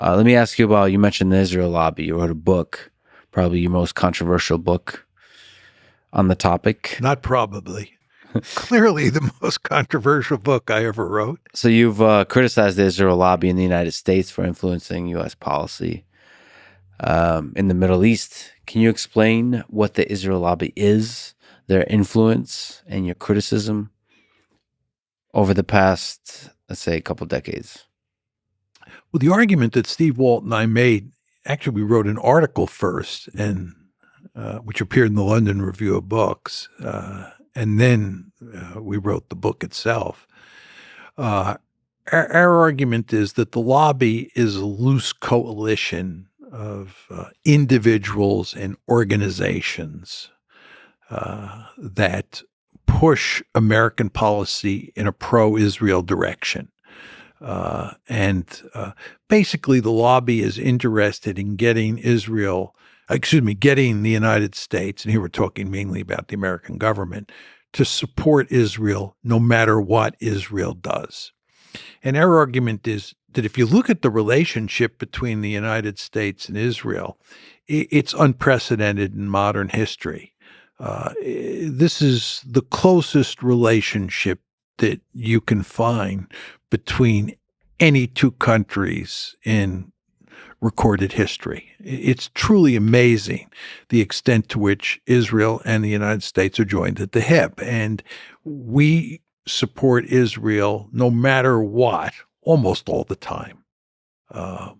Let me ask you about, you mentioned the Israel lobby. You wrote a book, probably your most controversial book on the topic. Not probably. Clearly the most controversial book I ever wrote. So you've criticized the Israel lobby in the United States for influencing U.S. policy in the Middle East. Can you explain what the Israel lobby is, their influence, and your criticism over the past, let's say, a couple decades? Well, the argument that Steve Walt and I made, actually, we wrote an article first, and which appeared in the London Review of Books, and then we wrote the book itself. Our argument is that the lobby is a loose coalition of individuals and organizations that push American policy in a pro-Israel direction. Basically, the lobby is interested in getting getting the United States, and here we're talking mainly about the American government, to support Israel no matter what Israel does. And our argument is that if you look at the relationship between the United States and Israel, it's unprecedented in modern history. This is the closest relationship that you can find between any two countries in recorded history. It's truly amazing the extent to which Israel and the United States are joined at the hip. And we support Israel no matter what, almost all the time. Our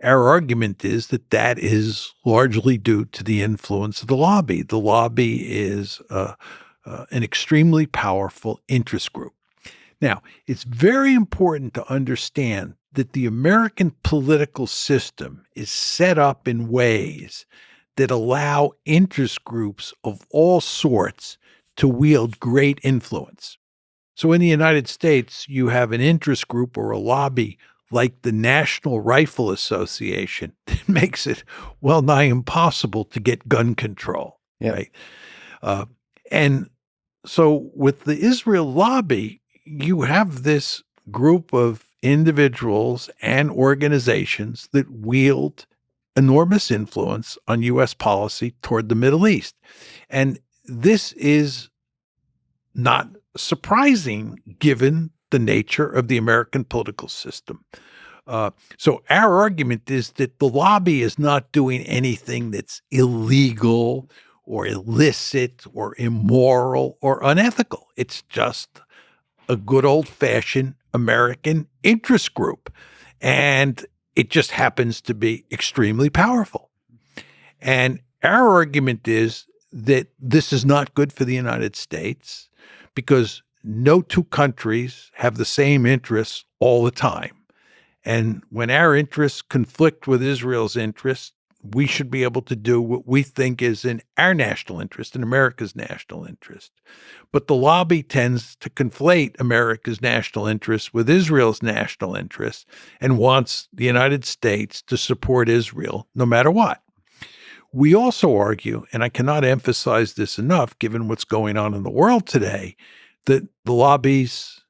argument is that that is largely due to the influence of the lobby. The lobby is an extremely powerful interest group. Now, it's very important to understand that the American political system is set up in ways that allow interest groups of all sorts to wield great influence. So in the United States, you have an interest group or a lobby like the National Rifle Association that makes it well nigh impossible to get gun control. Yeah. Right? And so with the Israel lobby, you have this group of individuals and organizations that wield enormous influence on U.S. policy toward the Middle East. And this is not surprising given the nature of the American political system. So our argument is that the lobby is not doing anything that's illegal or illicit or immoral or unethical. It's just a good old-fashioned American interest group. And it just happens to be extremely powerful. And our argument is that this is not good for the United States because no two countries have the same interests all the time. And when our interests conflict with Israel's interests, we should be able to do what we think is in our national interest, in America's national interest. But the lobby tends to conflate America's national interest with Israel's national interest and wants the United States to support Israel no matter what. We also argue, and I cannot emphasize this enough given what's going on in the world today, that the lobby's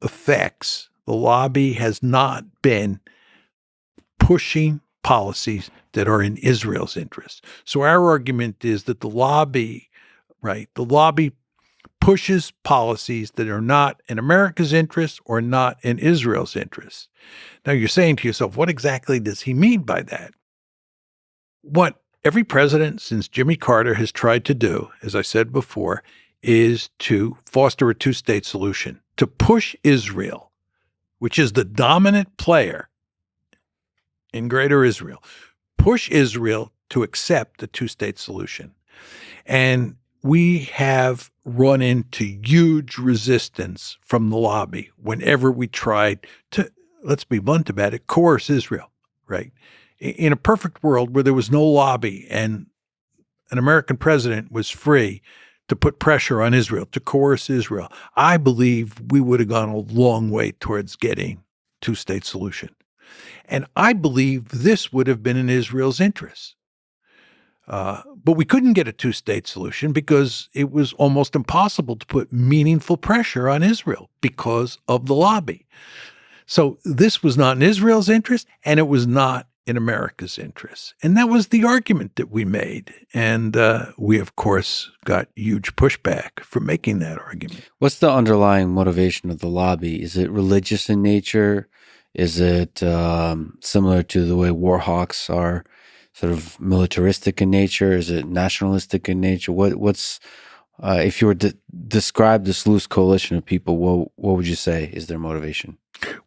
effects, the lobby has not been pushing policies that are in Israel's interest. So our argument is that the lobby pushes policies that are not in America's interest or not in Israel's interest. Now you're saying to yourself, what exactly does he mean by that? What every president since Jimmy Carter has tried to do, as I said before, is to foster a two-state solution, to push Israel, which is the dominant player in Greater Israel, push Israel to accept the two-state solution. And we have run into huge resistance from the lobby whenever we tried to, let's be blunt about it, coerce Israel, right? In a perfect world where there was no lobby and an American president was free to put pressure on Israel, to coerce Israel, I believe we would have gone a long way towards getting two-state solution. And I believe this would have been in Israel's interest. But we couldn't get a two-state solution because it was almost impossible to put meaningful pressure on Israel because of the lobby. So this was not in Israel's interest, and it was not in America's interest. And that was the argument that we made. And we, of course, got huge pushback for making that argument. What's the underlying motivation of the lobby? Is it religious in nature? Is it similar to the way war hawks are sort of militaristic in nature? Is it nationalistic in nature? What's if you were to describe this loose coalition of people, what would you say is their motivation?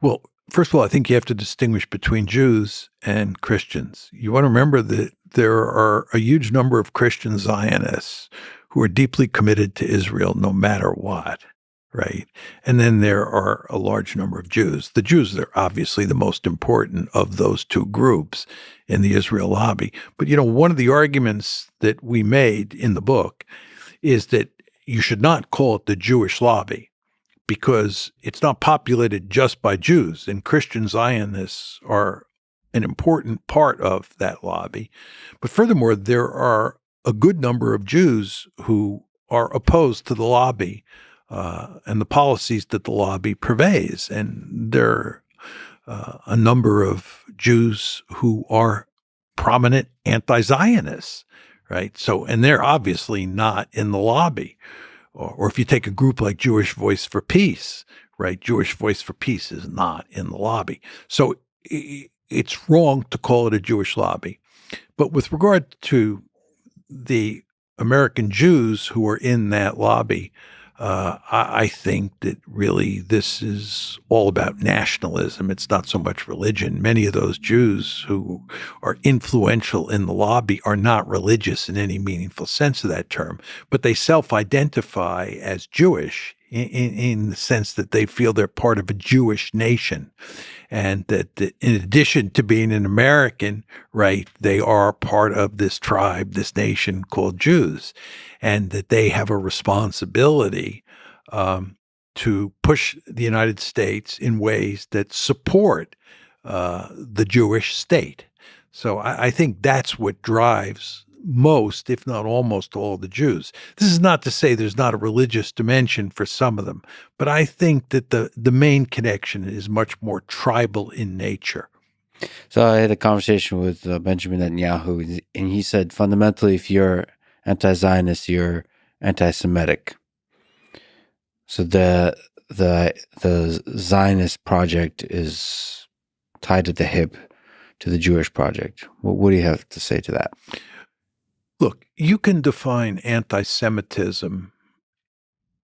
Well, first of all, I think you have to distinguish between Jews and Christians. You want to remember that there are a huge number of Christian Zionists who are deeply committed to Israel no matter what, right? And then there are a large number of Jews. The Jews are obviously the most important of those two groups in the Israel lobby. But, one of the arguments that we made in the book is that you should not call it the Jewish lobby, because it's not populated just by Jews, and Christian Zionists are an important part of that lobby. But furthermore, there are a good number of Jews who are opposed to the lobby and the policies that the lobby purveys. And there are a number of Jews who are prominent anti-Zionists, right? So, and they're obviously not in the lobby. Or if you take a group like Jewish Voice for Peace, right? Jewish Voice for Peace is not in the lobby. So it's wrong to call it a Jewish lobby. But with regard to the American Jews who are in that lobby, I think that really this is all about nationalism. It's not so much religion. Many of those Jews who are influential in the lobby are not religious in any meaningful sense of that term, but they self-identify as Jewish in the sense that they feel they're part of a Jewish nation. And that in addition to being an American, right, they are part of this tribe, this nation called Jews, and that they have a responsibility to push the United States in ways that support the Jewish state. So I think that's what drives most, if not almost all, the Jews. This is not to say there's not a religious dimension for some of them, but I think that the main connection is much more tribal in nature. So I had a conversation with Benjamin Netanyahu, and he said fundamentally, if you're anti-Zionist, you're anti-Semitic. So the Zionist project is tied at the hip to the Jewish project. What do you have to say to that? Look, you can define anti-Semitism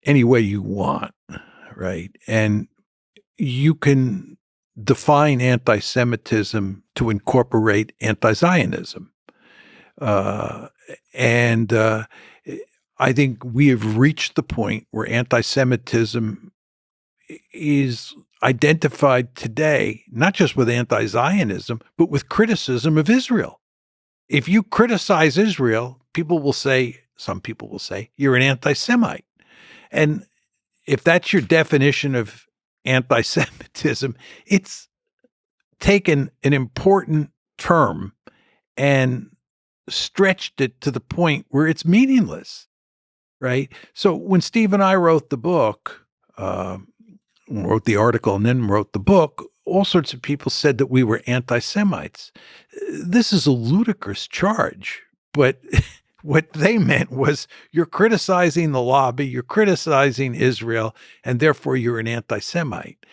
any way you want, right? And you can define anti-Semitism to incorporate anti-Zionism. And I think we have reached the point where anti-Semitism is identified today, not just with anti-Zionism, but with criticism of Israel. If you criticize Israel, some people will say, you're an anti-Semite. And if that's your definition of anti-Semitism, it's taken an important term and stretched it to the point where it's meaningless, right? So when Steve and I wrote the book, wrote the article and then wrote the book, all sorts of people said that we were anti-Semites. This is a ludicrous charge, but what they meant was you're criticizing the lobby, you're criticizing Israel, and therefore you're an anti-Semite.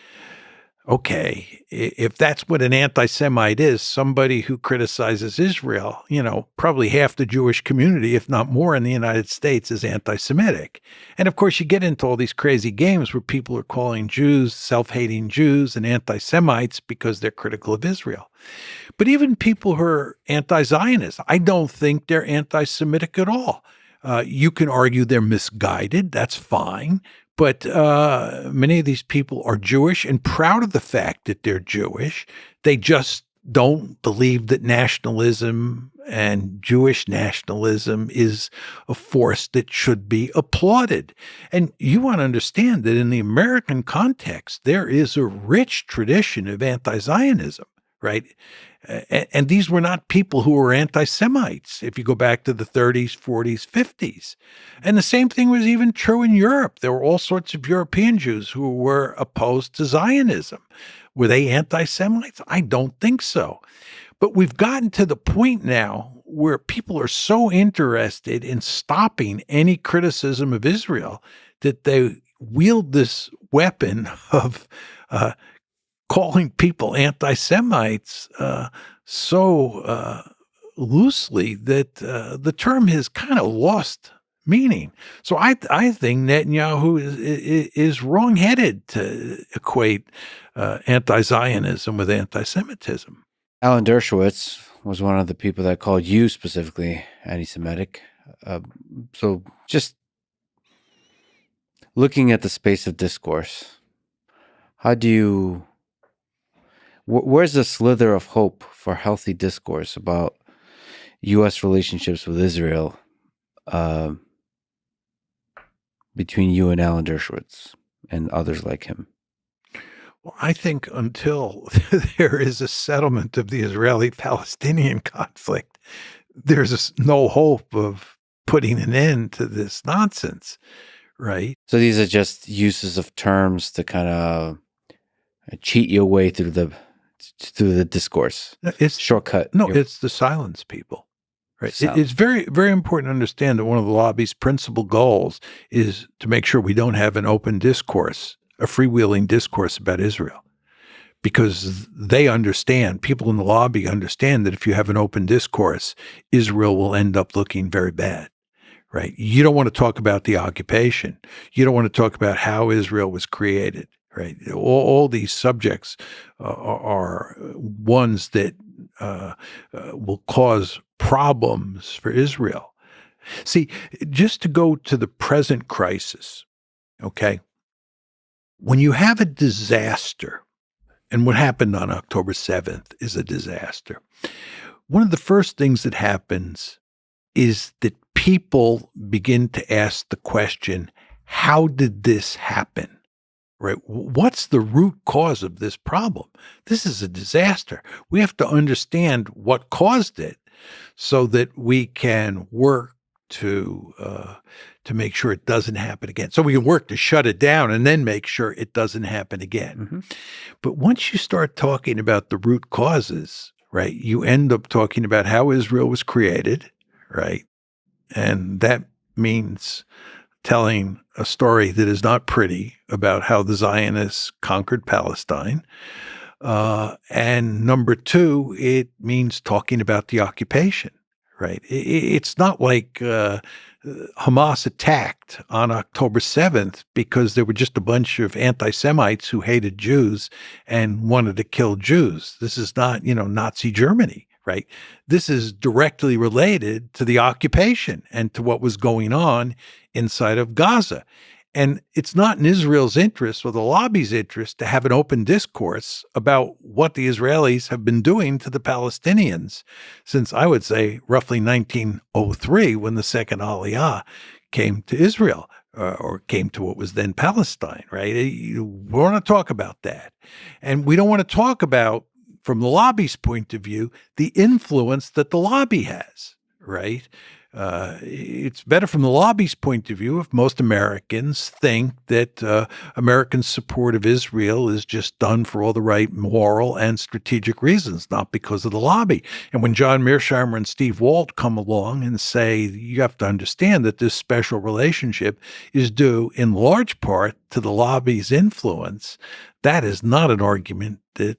Okay, if that's what an anti-Semite is, somebody who criticizes Israel, probably half the Jewish community, if not more in the United States, is anti-Semitic. And of course, you get into all these crazy games where people are calling Jews self-hating Jews and anti-Semites because they're critical of Israel. But even people who are anti-Zionist, I don't think they're anti-Semitic at all. You can argue they're misguided. That's fine. But many of these people are Jewish and proud of the fact that they're Jewish. They just don't believe that nationalism and Jewish nationalism is a force that should be applauded. And you want to understand that in the American context, there is a rich tradition of anti-Zionism, right? And these were not people who were anti-Semites, if you go back to the 30s, 40s, 50s. And the same thing was even true in Europe. There were all sorts of European Jews who were opposed to Zionism. Were they anti-Semites? I don't think so. But we've gotten to the point now where people are so interested in stopping any criticism of Israel that they wield this weapon of calling people anti-Semites so loosely that the term has kind of lost meaning. So I think Netanyahu is wrong-headed to equate anti-Zionism with anti-Semitism. Alan Dershowitz was one of the people that called you specifically anti-Semitic. So just looking at the space of discourse, how do you, where's the slither of hope for healthy discourse about U.S. relationships with Israel between you and Alan Dershowitz and others like him? Well, I think until there is a settlement of the Israeli-Palestinian conflict, there's no hope of putting an end to this nonsense, right? So these are just uses of terms to kind of cheat your way through the discourse. It's shortcut. No, it's to silence people. Right. It's very, very important to understand that one of the lobby's principal goals is to make sure we don't have an open discourse, a freewheeling discourse about Israel, because they understand, people in the lobby understand that if you have an open discourse, Israel will end up looking very bad. Right. You don't want to talk about the occupation. You don't want to talk about how Israel was created. Right. All these subjects are ones that will cause problems for Israel. See, just to go to the present crisis, okay, when you have a disaster, and what happened on October 7th is a disaster, one of the first things that happens is that people begin to ask the question, how did this happen? Right? What's the root cause of this problem? This is a disaster. We have to understand what caused it so that we can work to make sure it doesn't happen again. So we can work to shut it down and then make sure it doesn't happen again. Mm-hmm. But once you start talking about the root causes, right, you end up talking about how Israel was created, right? And that means telling a story that is not pretty about how the Zionists conquered Palestine. And number two, it means talking about the occupation, right? It's not like Hamas attacked on October 7th because there were just a bunch of anti-Semites who hated Jews and wanted to kill Jews. This is not, Nazi Germany. Right. This is directly related to the occupation and to what was going on inside of Gaza. And it's not in Israel's interest or the lobby's interest to have an open discourse about what the Israelis have been doing to the Palestinians since, I would say, roughly 1903, when the second Aliyah came to Israel or came to what was then Palestine. Right. We want to talk about that. And we don't want to talk about, from the lobby's point of view, the influence that the lobby has, right? It's better from the lobby's point of view if most Americans think that American support of Israel is just done for all the right moral and strategic reasons, not because of the lobby. And when John Mearsheimer and Steve Walt come along and say, you have to understand that this special relationship is due in large part to the lobby's influence, that is not an argument that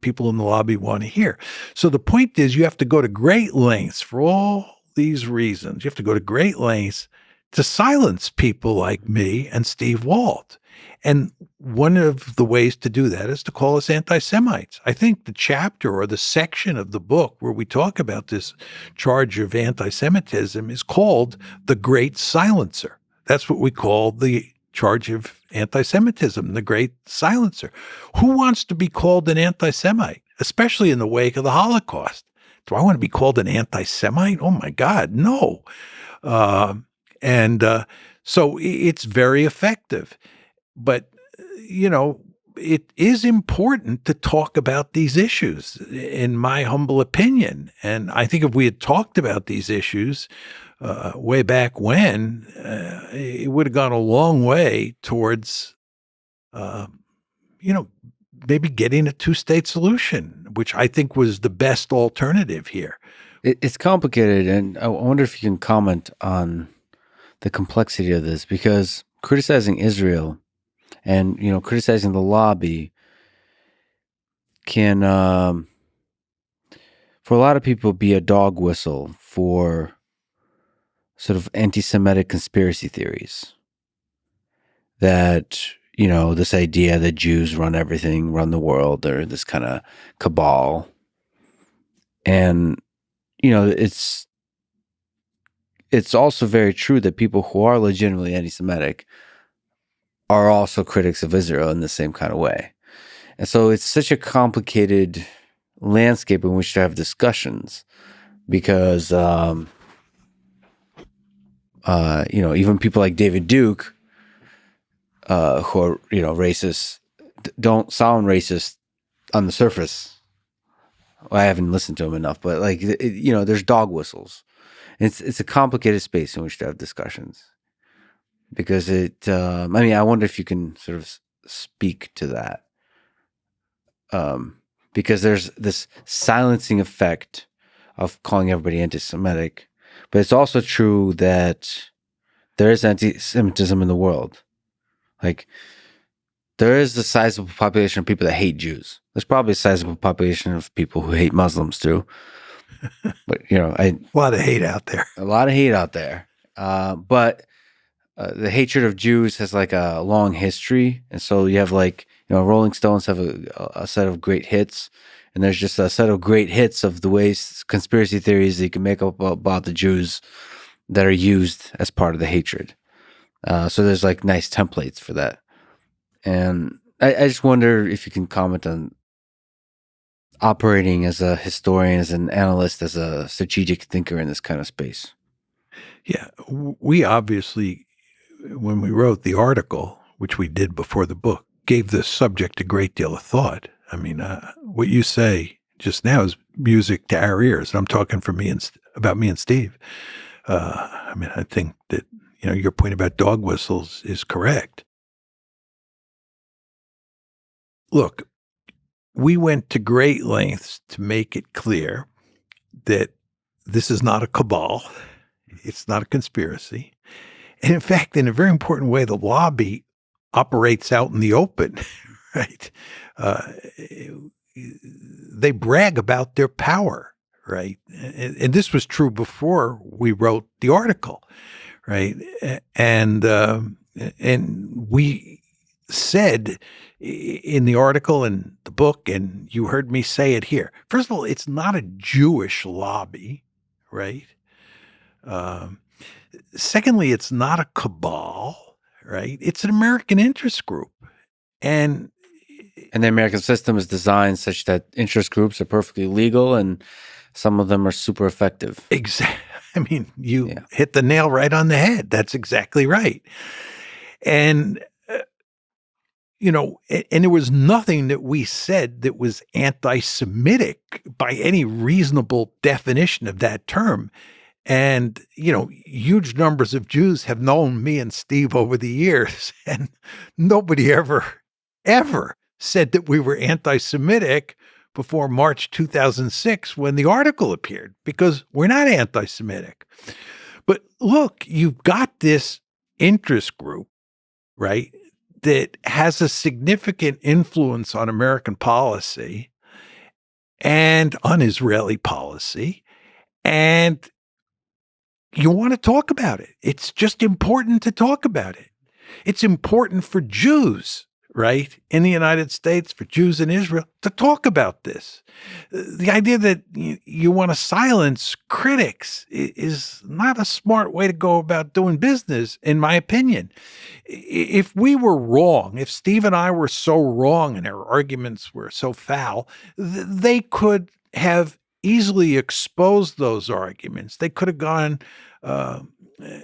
people in the lobby want to hear. So the point is, you have to go to great lengths for all these reasons. You have to go to great lengths to silence people like me and Steve Walt. And one of the ways to do that is to call us anti-Semites. I think the chapter or the section of the book where we talk about this charge of anti-Semitism is called The Great Silencer. That's what we call the charge of anti-Semitism, the Great Silencer. Who wants to be called an anti-Semite, especially in the wake of the Holocaust? Do I want to be called an anti-Semite? Oh my God, no. So it's very effective. But, it is important to talk about these issues, in my humble opinion. And I think if we had talked about these issues way back when, it would have gone a long way towards, maybe getting a two-state solution, which I think was the best alternative here. It's complicated, and I wonder if you can comment on the complexity of this, because criticizing Israel and criticizing the lobby can, for a lot of people, be a dog whistle for sort of anti-Semitic conspiracy theories. That this idea that Jews run everything, run the world, or this kind of cabal, and it's also very true that people who are legitimately anti-Semitic are also critics of Israel in the same kind of way. And so it's such a complicated landscape in which to have discussions, because even people like David Duke, who are racist, don't sound racist on the surface. Well, I haven't listened to him enough, but there's dog whistles. It's a complicated space in which to have discussions, because I wonder if you can sort of speak to that, because there's this silencing effect of calling everybody anti-Semitic, but it's also true that there is anti-Semitism in the world. Like, there is a sizable population of people that hate Jews. There's probably a sizable population of people who hate Muslims too. But a lot of hate out there. A lot of hate out there. But the hatred of Jews has like a long history, and so you have Rolling Stones have a set of great hits, and there's just a set of great hits of the ways conspiracy theories that you can make up about the Jews that are used as part of the hatred. So there's like nice templates for that. And I just wonder if you can comment on operating as a historian, as an analyst, as a strategic thinker in this kind of space. Yeah, we obviously, when we wrote the article, which we did before the book, gave this subject a great deal of thought. I mean, what you say just now is music to our ears. I'm talking about me and Steve. I think that your point about dog whistles is correct. Look, we went to great lengths to make it clear that this is not a cabal. It's not a conspiracy. And in fact, in a very important way, the lobby operates out in the open, right? They brag about their power, right? And this was true before we wrote the article, right? And we said in the article and the book, and you heard me say it here. First of all, it's not a Jewish lobby, right? Secondly, it's not a cabal, right? It's an American interest group. And the American system is designed such that interest groups are perfectly legal, and some of them are super effective. Exactly. I mean, you hit the nail right on the head. That's exactly right. And and there was nothing that we said that was anti-Semitic by any reasonable definition of that term. And, huge numbers of Jews have known me and Steve over the years, and nobody ever said that we were anti-Semitic before March 2006 when the article appeared, because we're not anti-Semitic. But look, you've got this interest group, right, that has a significant influence on American policy and on Israeli policy, and you want to talk about it. It's just important to talk about it. It's important for Jews, right, in the United States, for Jews in Israel, to talk about this. The idea that you want to silence critics is not a smart way to go about doing business, in my opinion. If we were wrong, if Steve and I were so wrong and our arguments were so foul, they could have easily exposed those arguments. They could have gone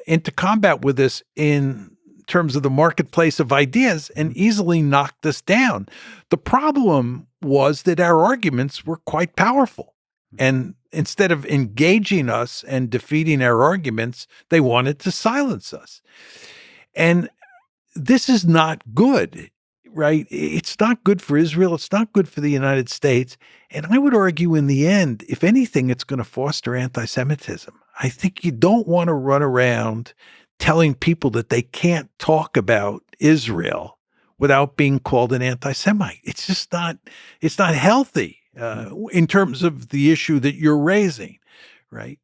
into combat with us in terms of the marketplace of ideas and easily knocked us down. The problem was that our arguments were quite powerful. And instead of engaging us and defeating our arguments, they wanted to silence us. And this is not good, right? It's not good for Israel. It's not good for the United States. And I would argue in the end, if anything, it's going to foster anti Semitism. I think you don't want to run around telling people that they can't talk about Israel without being called an anti Semite. It's just not, it's not healthy in terms of the issue that you're raising, right?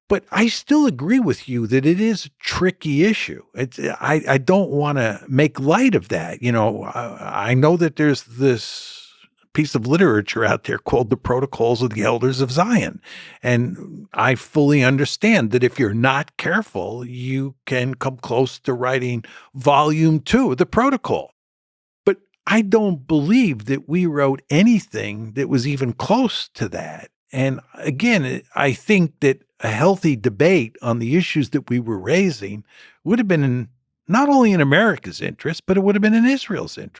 But I still agree with you that it is a tricky issue. I don't want to make light of that. I know that there's this piece of literature out there called the Protocols of the Elders of Zion. And I fully understand that if you're not careful, you can come close to writing volume 2 of the protocol. But I don't believe that we wrote anything that was even close to that. And again, I think that a healthy debate on the issues that we were raising would have been not only in America's interest, but it would have been in Israel's interest.